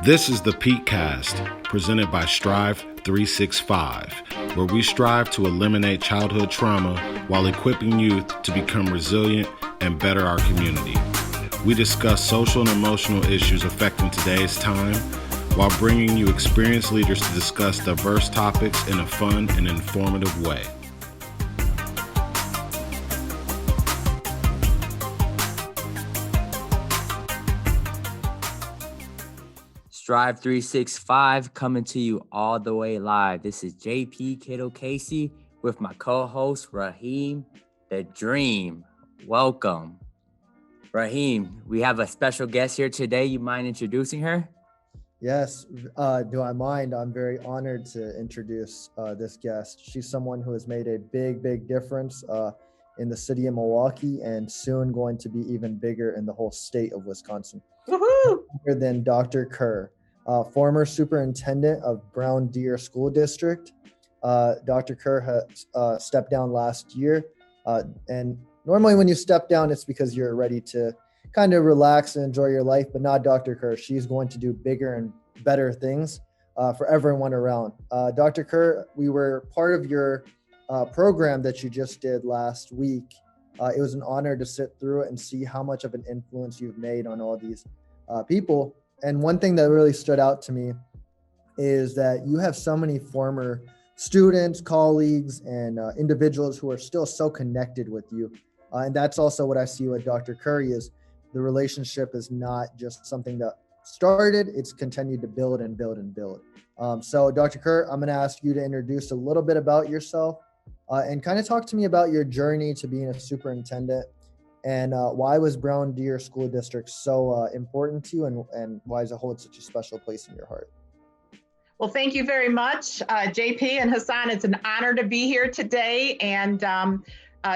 This is the peakcast, presented by Strive 365, where we strive to eliminate childhood trauma while equipping youth to become resilient and better our community. We discuss social and emotional issues affecting today's time while bringing you experienced leaders to discuss diverse topics in a fun and informative way. Strive 365 coming to you all the way live. This is JP Kiddo Casey with my co-host Raheem the Dream. Welcome. Raheem, we have a special guest here today. You mind introducing her? Yes, do I mind? I'm very honored to introduce this guest. She's someone who has made a big difference in the city of Milwaukee and soon going to be even bigger in the whole state of Wisconsin. Woohoo! Other than Dr. Kerr, former superintendent of Brown Deer School District. Dr. Kerr has stepped down last year. And normally when you step down, it's because you're ready to kind of relax and enjoy your life, but not Dr. Kerr. She's going to do bigger and better things for everyone around. Dr. Kerr, we were part of your program that you just did last week. It was an honor to sit through it and see how much of an influence you've made on all these people. And one thing that really stood out to me is that you have so many former students, colleagues, and individuals who are still so connected with you. And that's also what I see with Dr. Curry is the relationship is not just something that started, it's continued to build and build and build. So Dr. Kerr, I'm going to ask you to introduce a little bit about yourself and kind of talk to me about your journey to being a superintendent and why was Brown Deer School District so important to you and why does it hold such a special place in your heart? Well, thank you very much, JP and Hassan. It's an honor to be here today and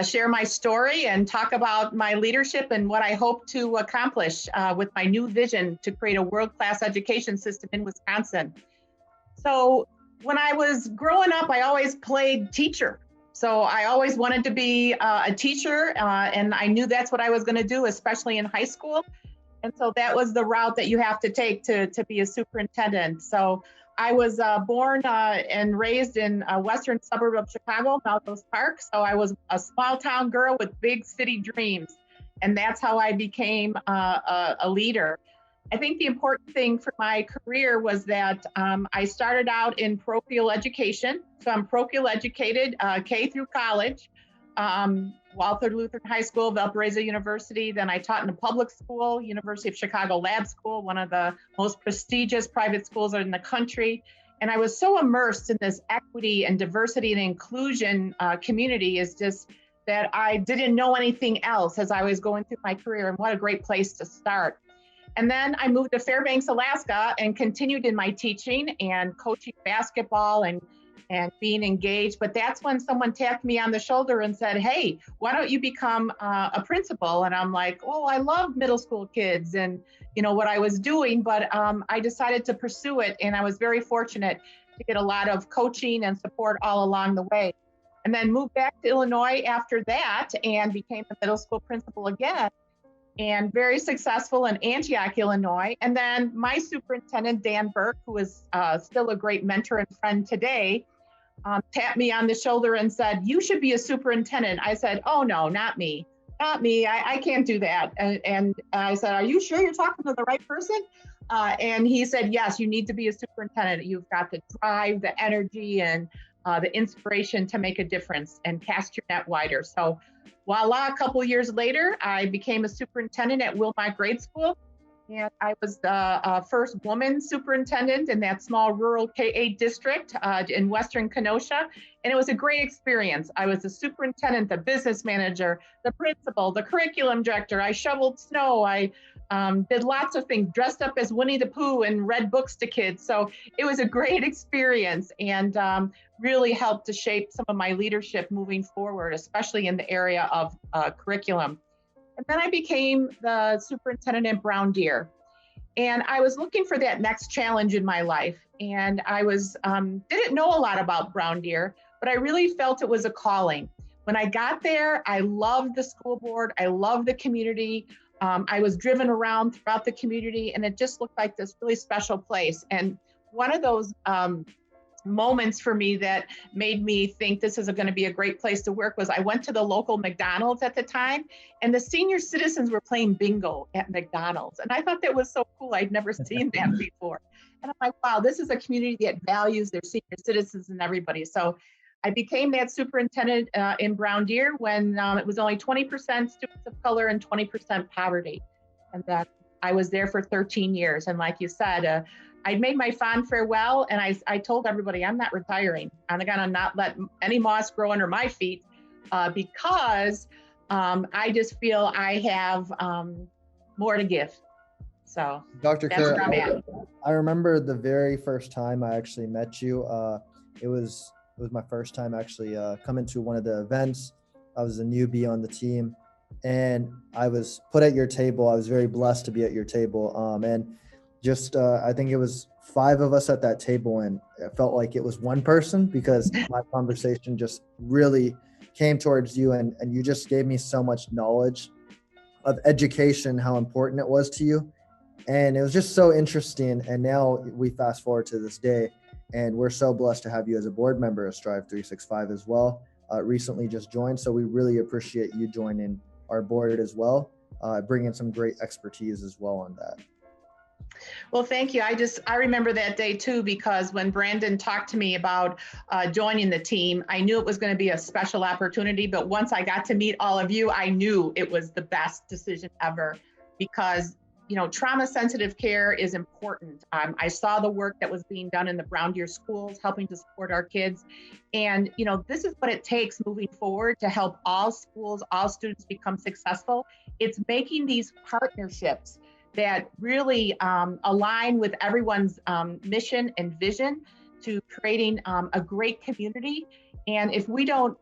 share my story and talk about my leadership and what I hope to accomplish with my new vision to create a world-class education system in Wisconsin. So when I was growing up, I always played teacher. So I always wanted to be a teacher and I knew that's what I was going to do, especially in high school. And so that was the route that you have to take to be a superintendent. So I was born and raised in a western suburb of Chicago, Melrose Park. So I was a small town girl with big city dreams. And that's how I became a leader. I think the important thing for my career was that I started out in parochial education. So I'm parochial educated, K through college, Walther Lutheran High School, Valparaiso University. Then I taught in a public school, University of Chicago Lab School, one of the most prestigious private schools in the country. And I was so immersed in this equity and diversity and inclusion community is just that I didn't know anything else as I was going through my career. And what a great place to start. And then I moved to Fairbanks, Alaska, and continued in my teaching and coaching basketball and being engaged. But that's when someone tapped me on the shoulder and said, hey, why don't you become a principal? And I'm like, oh, I love middle school kids and you know what I was doing, but I decided to pursue it. And I was very fortunate to get a lot of coaching and support all along the way. And then moved back to Illinois after that and became a middle school principal again. And very successful in Antioch, Illinois. And then my superintendent, Dan Burke, who is still a great mentor and friend today, tapped me on the shoulder and said, you should be a superintendent. I said, oh, no, not me. I can't do that. And I said, are you sure you're talking to the right person? And he said, yes, you need to be a superintendent. You've got the drive, the energy, and the inspiration to make a difference and cast your net wider. So voila, a couple years later, I became a superintendent at Wilmot Grade School. And I was the first woman superintendent in that small rural K-8 district in Western Kenosha. And it was a great experience. I was the superintendent, the business manager, the principal, the curriculum director. I shoveled snow. I did lots of things, dressed up as Winnie the Pooh and read books to kids. So it was a great experience and really helped to shape some of my leadership moving forward, especially in the area of curriculum. And then I became the superintendent at Brown Deer. And I was looking for that next challenge in my life. And I was didn't know a lot about Brown Deer, but I really felt it was a calling. When I got there, I loved the school board. I loved the community. I was driven around throughout the community, and it just looked like this really special place. And one of those moments for me that made me think this is going to be a great place to work was I went to the local McDonald's at the time, and the senior citizens were playing bingo at McDonald's. And I thought that was so cool. I'd never seen that before. And I'm like, wow, this is a community that values their senior citizens and everybody. So I became that superintendent in Brown Deer when it was only 20% students of color and 20% poverty. And that I was there for 13 years. And like you said, I made my fond farewell, and I told everybody I'm not retiring. I'm gonna not let any moss grow under my feet because I just feel I have more to give. So Dr. that's Kerr, where I'm at. I remember the very first time I actually met you. It was my first time actually coming to one of the events. I was a newbie on the team, and I was put at your table. I was very blessed to be at your table, and just I think it was 5 of us at that table, and it felt like it was one person because my conversation just really came towards you, and you just gave me so much knowledge of education, how important it was to you. And it was just so interesting. And now we fast forward to this day, and we're so blessed to have you as a board member of Strive 365 as well. Recently just joined, so we really appreciate you joining our board as well, bringing some great expertise as well on that. Well, thank you. I remember that day too, because when Brandon talked to me about joining the team, I knew it was going to be a special opportunity. But once I got to meet all of you, I knew it was the best decision ever, because trauma sensitive care is important. I saw the work that was being done in the Brown Deer schools, helping to support our kids. And, this is what it takes moving forward to help all schools, all students become successful. It's making these partnerships that really align with everyone's mission and vision to creating a great community. And if we don't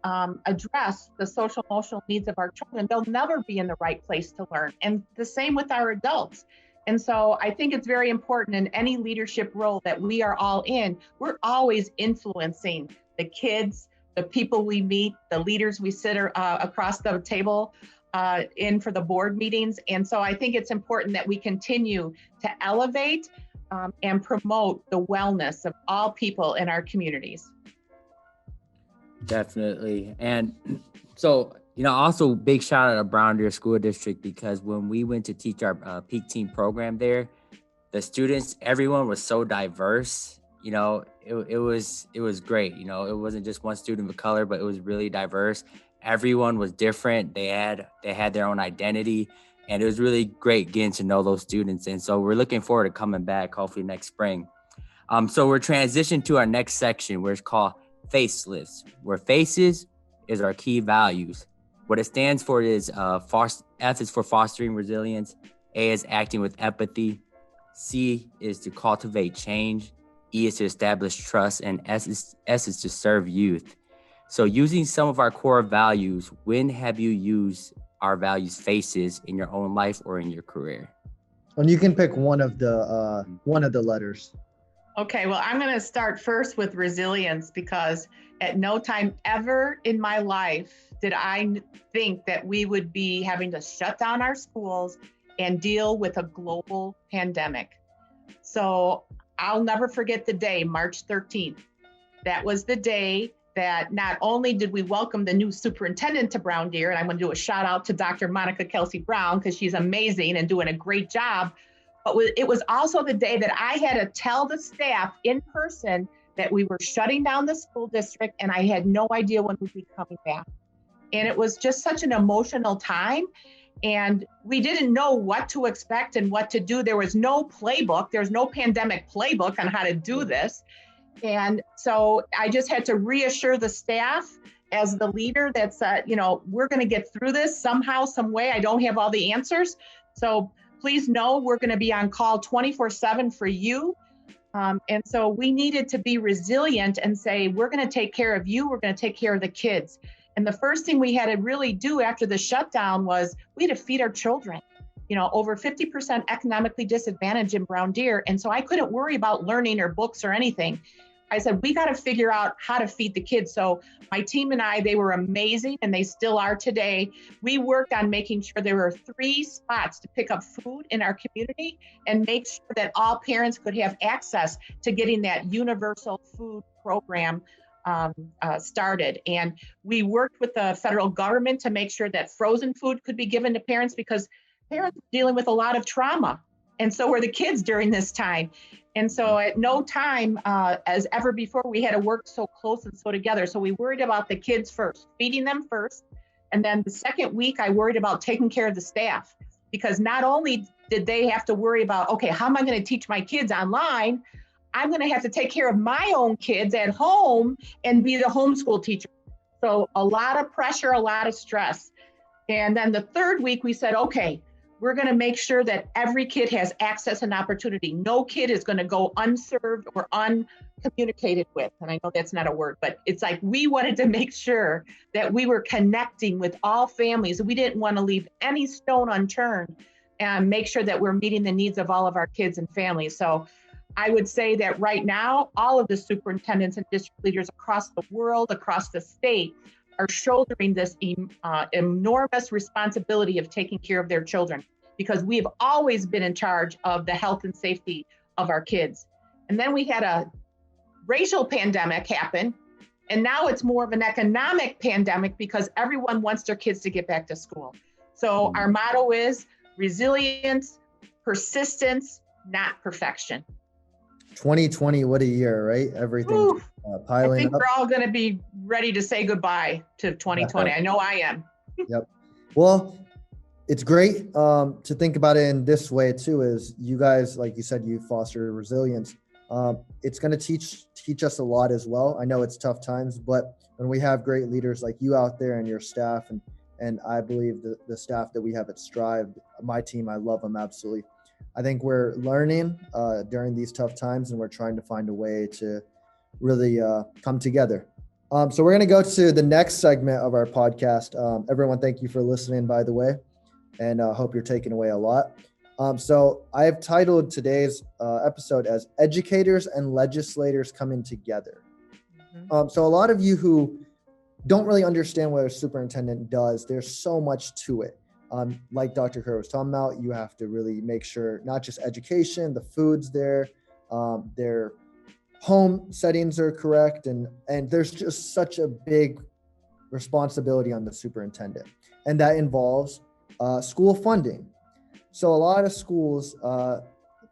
address the social emotional needs of our children, they'll never be in the right place to learn. And the same with our adults. And so I think it's very important in any leadership role that we are all in, we're always influencing the kids, the people we meet, the leaders we sit across the table in for the board meetings. And so I think it's important that we continue to elevate and promote the wellness of all people in our communities. Definitely. And so, also big shout out to Brown Deer School District, because when we went to teach our peak team program there, the students, everyone was so diverse. It was great. It wasn't just one student of color, but it was really diverse. Everyone was different. They had their own identity, and it was really great getting to know those students. And so we're looking forward to coming back, hopefully next spring. So we're transitioning to our next section, where it's called Faceless, where faces is our key values. What it stands for is F is for fostering resilience, A is acting with empathy, C is to cultivate change, E is to establish trust, and S is to serve youth. So using some of our core values, when have you used our values faces in your own life or in your career? And you can pick one of the letters. Okay, well, I'm going to start first with resilience, because at no time ever in my life did I think that we would be having to shut down our schools and deal with a global pandemic. So I'll never forget the day, March 13th. That was the day that not only did we welcome the new superintendent to Brown Deer, and I'm going to do a shout out to Dr. Monica Kelsey Brown, because she's amazing and doing a great job, but it was also the day that I had to tell the staff in person that we were shutting down the school district, and I had no idea when we'd be coming back. And it was just such an emotional time, and we didn't know what to expect and what to do. There was no playbook. There's no pandemic playbook on how to do this. And so I just had to reassure the staff as the leader that's, we're going to get through this somehow, some way. I don't have all the answers. So please know we're going to be on call 24/7 for you. And so we needed to be resilient and say, we're going to take care of you. We're going to take care of the kids. And the first thing we had to really do after the shutdown was we had to feed our children. Over 50% economically disadvantaged in Brown Deer. And so I couldn't worry about learning or books or anything. I said, we got to figure out how to feed the kids. So my team and I, they were amazing, and they still are today. We worked on making sure there were 3 spots to pick up food in our community and make sure that all parents could have access to getting that universal food program started. And we worked with the federal government to make sure that frozen food could be given to parents, because parents are dealing with a lot of trauma. And so were the kids during this time. And so at no time as ever before, we had to work so close and so together. So we worried about the kids first, feeding them first. And then the second week, I worried about taking care of the staff, because not only did they have to worry about, okay, how am I going to teach my kids online? I'm going to have to take care of my own kids at home and be the homeschool teacher. So a lot of pressure, a lot of stress. And then the third week we said, okay, we're going to make sure that every kid has access and opportunity. No kid is going to go unserved or uncommunicated with. And I know that's not a word, but it's like we wanted to make sure that we were connecting with all families. We didn't want to leave any stone unturned and make sure that we're meeting the needs of all of our kids and families. So I would say that right now, all of the superintendents and district leaders across the world, across the state, are shouldering this enormous responsibility of taking care of their children, because we have always been in charge of the health and safety of our kids. And then we had a racial pandemic happen, and now it's more of an economic pandemic because everyone wants their kids to get back to school. So our motto is resilience, persistence, not perfection. 2020, what a year, right? Everything piling I think up. we're all going to be ready to say goodbye to 2020. I know I am. Yep. Well, it's great to think about it in this way too, is you guys, like you said, you foster resilience. It's going to teach us a lot as well. I know it's tough times, but when we have great leaders like you out there and your staff, and I believe the staff that we have at Strive, my team, I love them absolutely. I think we're learning during these tough times, and we're trying to find a way to really come together. So we're going to go to the next segment of our podcast. Everyone, thank you for listening, by the way, and hope you're taking away a lot. So I have titled today's episode as Educators and Legislators Coming Together. So a lot of you who don't really understand what a superintendent does, there's so much to it. Like Dr. Kerr was talking about, you have to really make sure not just education, the food's there, their home settings are correct, and there's just such a big responsibility on the superintendent, and that involves school funding. So a lot of schools,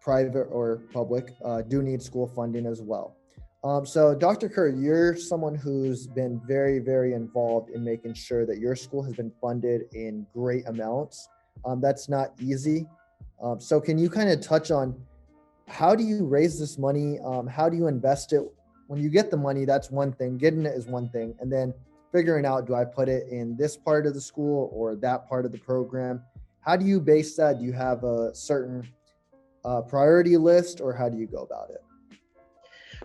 private or public, do need school funding as well. So Dr. Kerr, you're someone who's been very, very involved in making sure that your school has been funded in great amounts. That's not easy. So can you kind of touch on how do you raise this money? How do you invest it? When you get the money, that's one thing. Getting it is one thing. And then figuring out, do I put it in this part of the school or that part of the program? How do you base that? Do you have a certain priority list, or how do you go about it?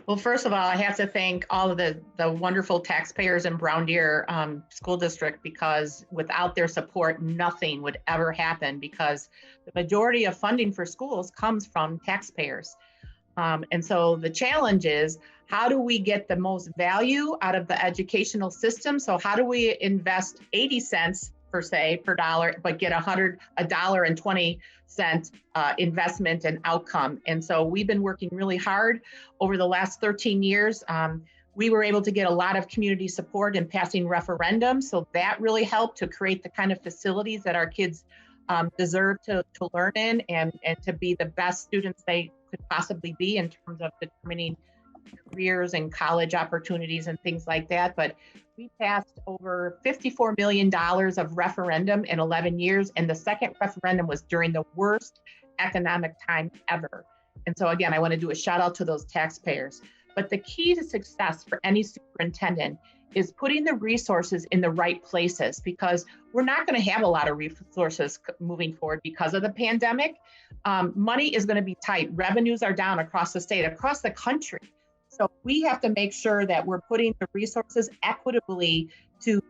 Well, first of all, I have to thank all of the wonderful taxpayers in Brown Deer School District, because without their support, nothing would ever happen, because the majority of funding for schools comes from taxpayers. And so the challenge is, how do we get the most value out of the educational system? So how do we invest 80 cents per dollar, but get $1.20 investment and outcome? And so we've been working really hard over the last 13 years. We were able to get a lot of community support in passing referendums. So that really helped to create the kind of facilities that our kids deserve to learn in and to be the best students they could possibly be in terms of determining careers and college opportunities and things like that. But we passed over $54 million of referendum in 11 years. And the second referendum was during the worst economic time ever. And so again, I want to do a shout out to those taxpayers. But the key to success for any superintendent is putting the resources in the right places, because we're not going to have a lot of resources moving forward because of the pandemic. Money is going to be tight. Revenues are down across the state, across the country. So we have to make sure that we're putting the resources equitably to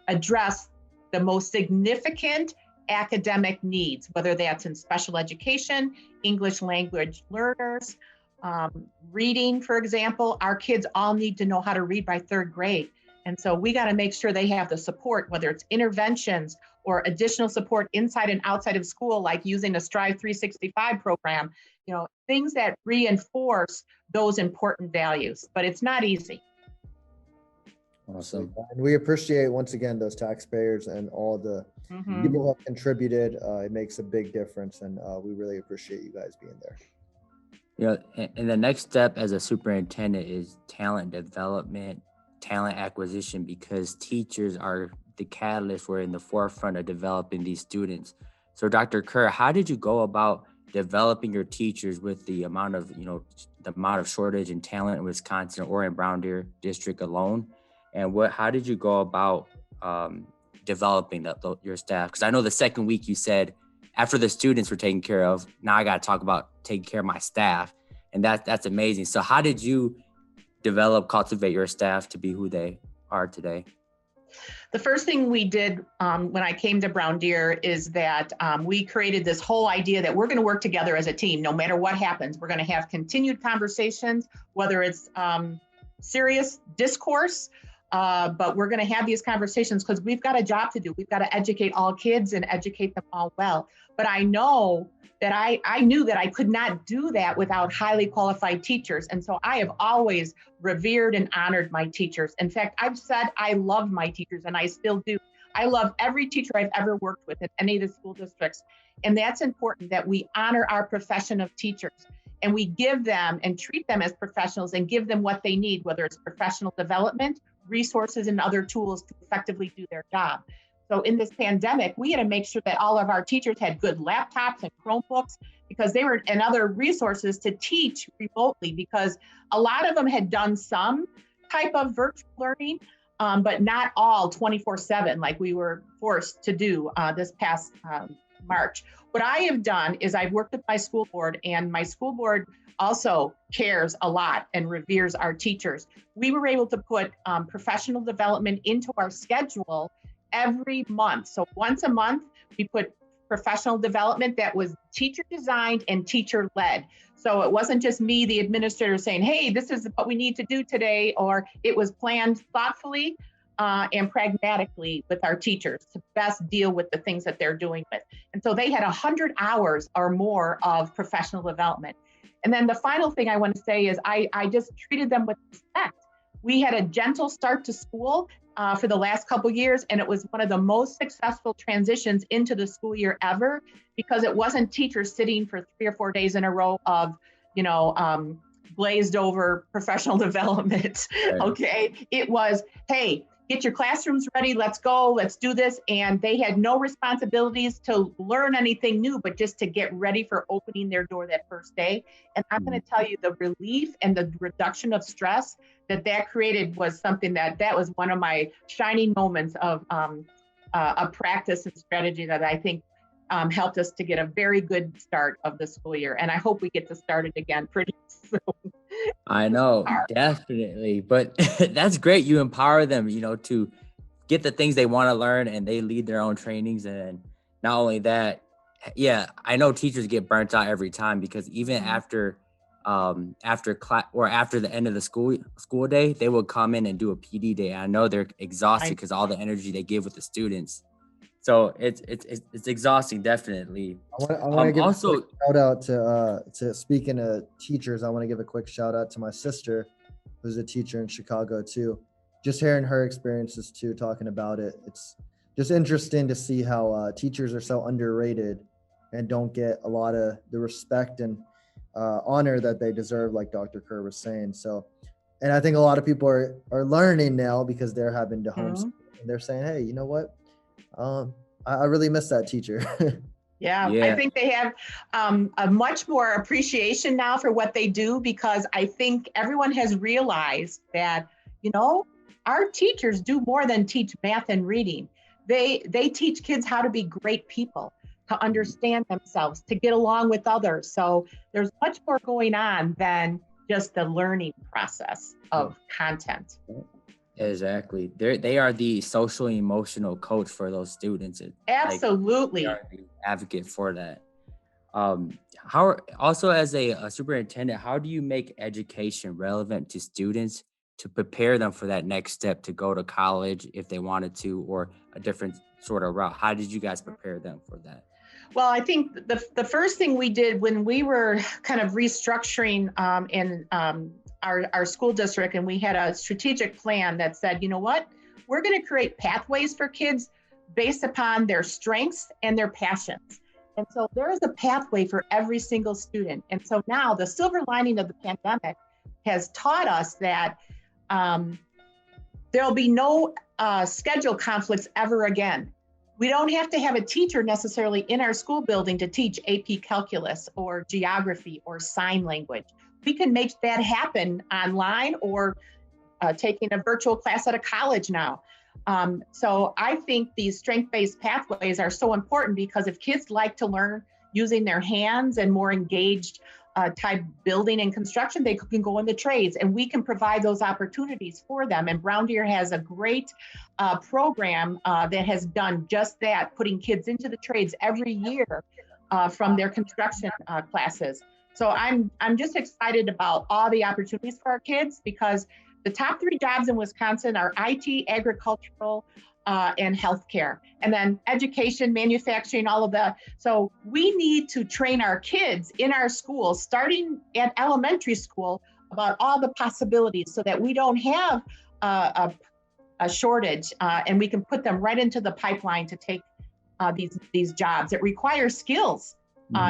address the most significant academic needs, whether that's in special education, English language learners, Reading, for example, our kids all need to know how to read by third grade. And so we got to make sure they have the support, whether it's interventions or additional support inside and outside of school, like using a Strive 365 program, things that reinforce those important values, but it's not easy. Awesome. And we appreciate, once again, those taxpayers and all the people who have contributed. It makes a big difference, and we really appreciate you guys being there. And the next step as a superintendent is talent development, talent acquisition, because teachers are the catalyst. We're in the forefront of developing these students. So Dr. Kerr, how did you go about developing your teachers with the amount of shortage in talent in Wisconsin or in Brown Deer District alone? And how did you go about developing your staff? Because I know the second week you said, after the students were taken care of, now I got to talk about taking care of my staff. And that's amazing. So how did you cultivate your staff to be who they are today? The first thing we did when I came to Brown Deer is that we created this whole idea that we're going to work together as a team. No matter what happens, we're going to have continued conversations, whether it's serious discourse, but we're going to have these conversations because we've got a job to do. We've got to educate all kids and educate them all well. But I know that I knew that I could not do that without highly qualified teachers. And so I have always revered and honored my teachers. In fact, I've said I love my teachers, and I still do. I love every teacher I've ever worked with in any of the school districts. And that's important, that we honor our profession of teachers and we give them and treat them as professionals and give them what they need, whether it's professional development, resources, and other tools to effectively do their job. So in this pandemic, we had to make sure that all of our teachers had good laptops and Chromebooks, because they were, and other resources to teach remotely, because a lot of them had done some type of virtual learning, but not all 24/7 like we were forced to do this past March. What I have done is I've worked with my school board, and my school board also cares a lot and reveres our teachers. We were able to put professional development into our schedule every month. So once a month, we put professional development that was teacher designed and teacher led. So it wasn't just me, the administrator, saying, hey, this is what we need to do today, or it was planned thoughtfully and pragmatically with our teachers to best deal with the things that they're doing with. And so they had 100 hours or more of professional development. And then the final thing I want to say is I just treated them with respect. We had a gentle start to school for the last couple of years, and it was one of the most successful transitions into the school year ever, because it wasn't teachers sitting for 3 or 4 days in a row of, glazed over professional development. Right. Okay. It was, hey, get your classrooms ready. Let's go. Let's do this. And they had no responsibilities to learn anything new, but just to get ready for opening their door that first day. And I'm going to tell you, the relief and the reduction of stress that created was something that was one of my shining moments of a practice and strategy that I think helped us to get a very good start of the school year. And I hope we get to start it again pretty soon. I know, definitely. But that's great. You empower them, to get the things they want to learn, and they lead their own trainings. And not only that, yeah, I know teachers get burnt out every time, because even after class or after the end of the school day, they will come in and do a PD day. I know they're exhausted because all the energy they give with the students. So it's exhausting, definitely. I want to give a quick shout out to speaking of teachers. I want to give a quick shout out to my sister, who's a teacher in Chicago too. Just hearing her experiences too, talking about it. It's just interesting to see how teachers are so underrated and don't get a lot of the respect and honor that they deserve, like Dr. Kerr was saying. So, and I think a lot of people are learning now, because they're having to homeschool, and they're saying, hey, you know what? I really miss that teacher. Yeah, I think they have a much more appreciation now for what they do, because I think everyone has realized that, our teachers do more than teach math and reading. They teach kids how to be great people, to understand themselves, to get along with others. So there's much more going on than just the learning process of content. Exactly. They are the social emotional coach for those students. Absolutely. They are the advocate for that. How also as a superintendent, how do you make education relevant to students to prepare them for that next step to go to college if they wanted to, or a different sort of route? How did you guys prepare them for that? Well, I think the first thing we did when we were kind of restructuring in our school district, and we had a strategic plan that said, you know what, we're going to create pathways for kids based upon their strengths and their passions. And so there is a pathway for every single student. And so now the silver lining of the pandemic has taught us that there'll be no schedule conflicts ever again. We don't have to have a teacher necessarily in our school building to teach AP calculus or geography or sign language. We can make that happen online or taking a virtual class at a college now. So I think these strength-based pathways are so important because if kids like to learn using their hands and more engaged type building and construction, they can go into trades, and we can provide those opportunities for them. And Brown Deer has a great program that has done just that, putting kids into the trades every year from their construction classes. So I'm just excited about all the opportunities for our kids, because the top 3 jobs in Wisconsin are IT, agricultural, and healthcare, and then education, manufacturing, all of that. So we need to train our kids in our schools, starting at elementary school, about all the possibilities so that we don't have a shortage, and we can put them right into the pipeline to take these jobs. It requires skills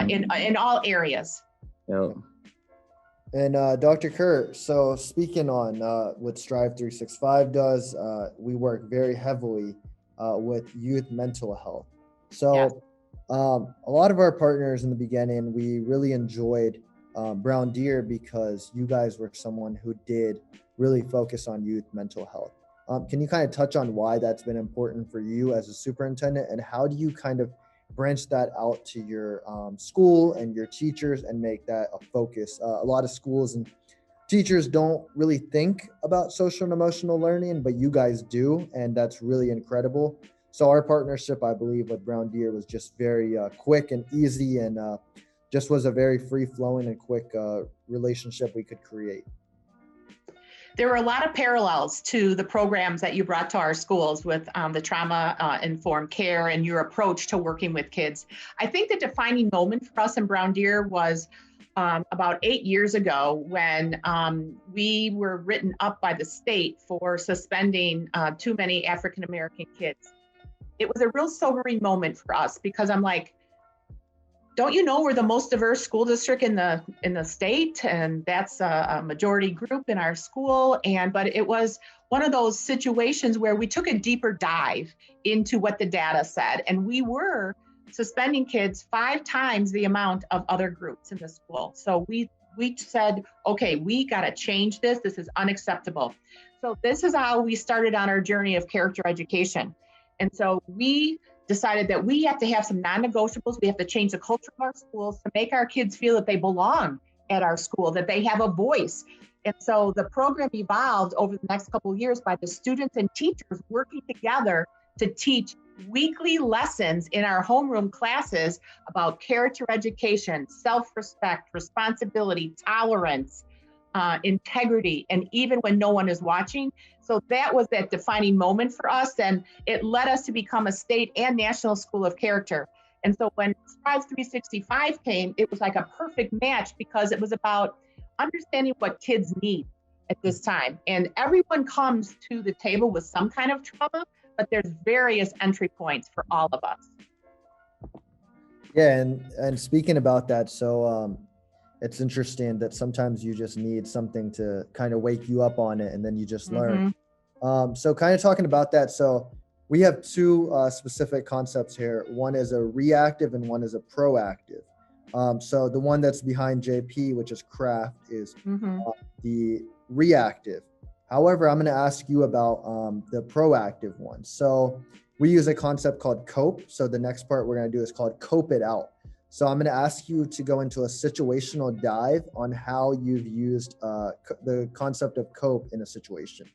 in all areas. Yep. And Dr. Kerr, so speaking on what Strive 365 does, we work very heavily with youth mental health. So Yes. A lot of our partners in the beginning, we really enjoyed Brown Deer because you guys were someone who did really focus on youth mental health. Can you kind of touch on why that's been important for you as a superintendent, and how do you kind of branch that out to your school and your teachers and make that a focus? A lot of schools and teachers don't really think about social and emotional learning, but you guys do, and that's really incredible. So our partnership, I believe, with Brown Deer was just very quick and easy, and just was a very free-flowing and quick relationship we could create. There were a lot of parallels to the programs that you brought to our schools with the trauma-informed care and your approach to working with kids. I think the defining moment for us in Brown Deer was about 8 years ago when we were written up by the state for suspending too many African-American kids. It was a real sobering moment for us, because I'm like, don't you know we're the most diverse school district in the state, and that's a majority group in our school. But it was one of those situations where we took a deeper dive into what the data said, and we were suspending kids 5 times the amount of other groups in the school. So we said, okay, we got to change this. This is unacceptable. So this is how we started on our journey of character education. And so we decided that we have to have some non-negotiables. We have to change the culture of our schools to make our kids feel that they belong at our school, that they have a voice. And so the program evolved over the next couple of years by the students and teachers working together to teach weekly lessons in our homeroom classes about character education, self-respect, responsibility, tolerance, integrity, and even when no one is watching. So that was that defining moment for us, and it led us to become a state and national school of character. And so when Strive 365 came, it was like a perfect match, because it was about understanding what kids need at this time. And everyone comes to the table with some kind of trauma, but there's various entry points for all of us. Yeah, and speaking about that, so it's interesting that sometimes you just need something to kind of wake you up on it, and then you just learn. So kind of talking about that, so we have 2 specific concepts here. One is a reactive and one is a proactive. So the one that's behind JP, which is craft, is the reactive. However, I'm going to ask you about the proactive one. So we use a concept called cope. So the next part we're going to do is called cope it out. So I'm going to ask you to go into a situational dive on how you've used the concept of cope in a situation.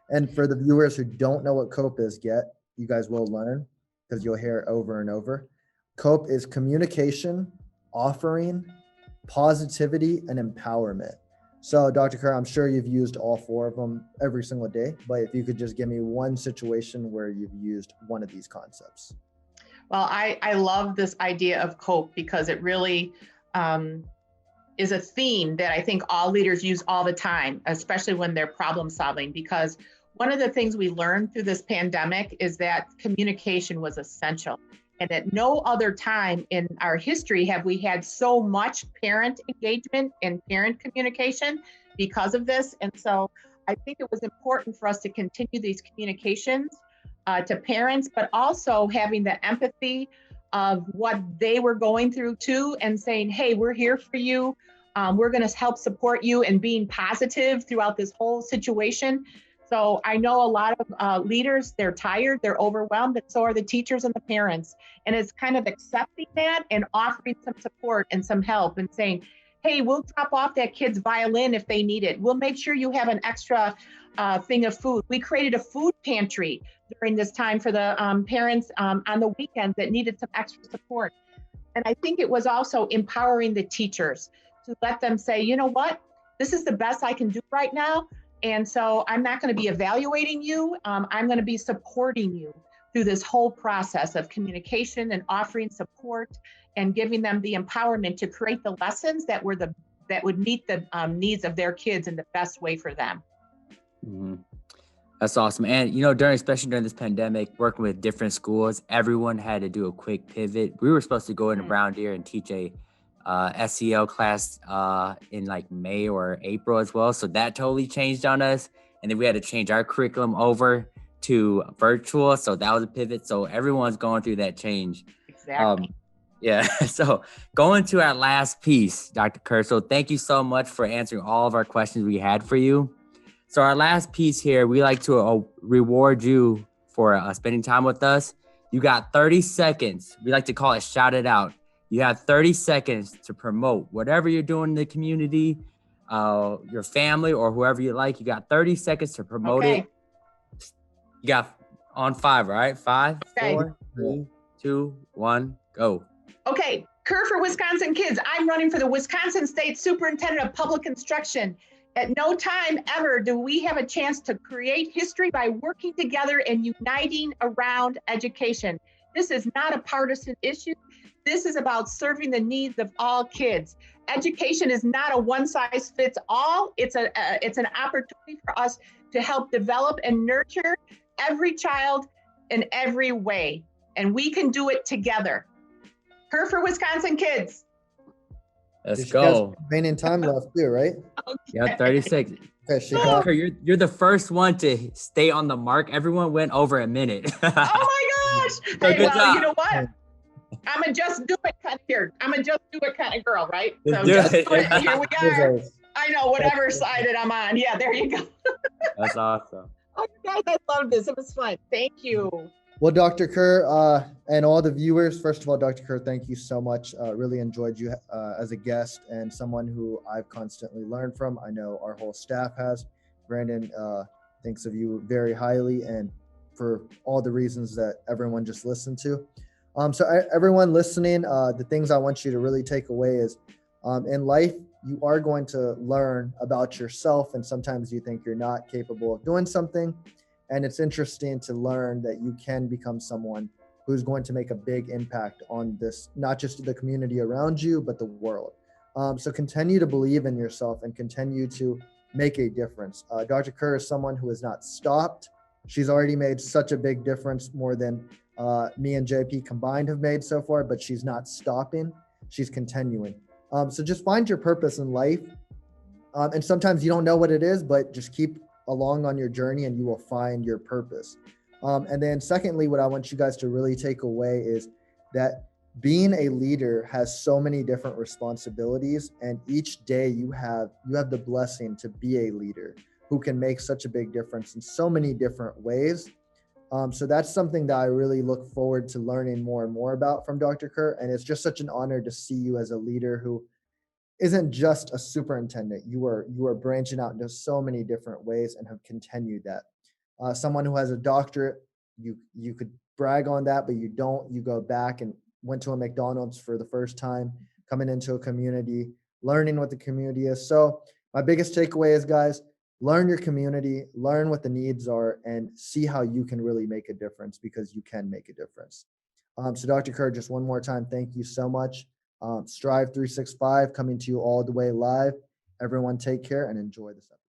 And for the viewers who don't know what cope is yet, you guys will learn, because you'll hear it over and over. Cope is communication, offering, positivity, and empowerment. So, Dr. Kerr, I'm sure you've used all four of them every single day, but if you could just give me one situation where you've used one of these concepts. Well, I love this idea of COPE because it really is a theme that I think all leaders use all the time, especially when they're problem solving, because one of the things we learned through this pandemic is that communication was essential. And at no other time in our history have we had so much parent engagement and parent communication because of this. And so I think it was important for us to continue these communications to parents, but also having the empathy of what they were going through too, and saying, hey, we're here for you. We're going to help support you and being positive throughout this whole situation. So I know a lot of leaders, they're tired, they're overwhelmed, and so are the teachers and the parents. And it's kind of accepting that and offering some support and some help and saying, hey, we'll drop off that kid's violin if they need it. We'll make sure you have an extra thing of food. We created a food pantry during this time for the parents on the weekends that needed some extra support. And I think it was also empowering the teachers to let them say, you know what, this is the best I can do right now. And so I'm not going to be evaluating you. I'm going to be supporting you through this whole process of communication and offering support and giving them the empowerment to create the lessons that would meet the needs of their kids in the best way for them. Mm-hmm. That's awesome. And, especially during this pandemic, working with different schools, everyone had to do a quick pivot. We were supposed to go into Brown Deer and teach a SEL class in like May or April as well. So that totally changed on us. And then we had to change our curriculum over to virtual. So that was a pivot. So everyone's going through that change. Exactly. Yeah. So going to our last piece, Dr. Kerr. So thank you so much for answering all of our questions we had for you. So our last piece here, we like to reward you for spending time with us. You got 30 seconds. We like to call it shout it out. You have 30 seconds to promote whatever you're doing in the community, your family or whoever you like. You got 30 seconds to promote it. You got on 5, right? 5, 4, 3, 2, 1, go. Okay, Kerr for Wisconsin Kids. I'm running for the Wisconsin State Superintendent of Public Instruction. At no time ever do we have a chance to create history by working together and uniting around education. This is not a partisan issue. This is about serving the needs of all kids. Education is not a one-size-fits-all. It's an opportunity for us to help develop and nurture every child in every way. And we can do it together. Kerr for Wisconsin Kids. Let's go. Remaining time left too, right? Okay. Yeah, 36. Okay, you're the first one to stay on the mark. Everyone went over a minute. Oh my gosh. So Hey, good well, job. you know what? I'm a just do it kind of here. I'm a just do it kind of girl, right? Just do it. Here we are. I know, whatever side that I'm on. Yeah, there you go. That's awesome. Oh, guys, I love this. It was fun. Thank you. Well, Dr. Kerr and all the viewers, first of all, Dr. Kerr, thank you so much. Really enjoyed you as a guest and someone who I've constantly learned from. I know our whole staff has. Brandon thinks of you very highly and for all the reasons that everyone just listened to. So everyone listening, the things I want you to really take away is in life, you are going to learn about yourself. And sometimes you think you're not capable of doing something. And it's interesting to learn that you can become someone who's going to make a big impact on this, not just the community around you, but the world. So continue to believe in yourself and continue to make a difference. Dr. Kerr is someone who has not stopped. She's already made such a big difference, more than me and JP combined have made so far, but she's not stopping. She's continuing. So just find your purpose in life. And sometimes you don't know what it is, but just keep along on your journey and you will find your purpose. And then secondly, what I want you guys to really take away is that being a leader has so many different responsibilities, and each day you have the blessing to be a leader who can make such a big difference in so many different ways. So that's something that I really look forward to learning more and more about from Dr. Kerr. And it's just such an honor to see you as a leader who isn't just a superintendent. You are branching out into so many different ways and have continued that. Someone who has a doctorate, you could brag on that, but you don't. You go back and went to a McDonald's for the first time a coming into a community, learning what the community is. So my biggest takeaway is, guys, learn your community, learn what the needs are, and see how you can really make a difference, because you can make a difference. So Dr. Kerr, just one more time, thank you so much. Strive 365 coming to you all the way live. Everyone take care and enjoy this episode.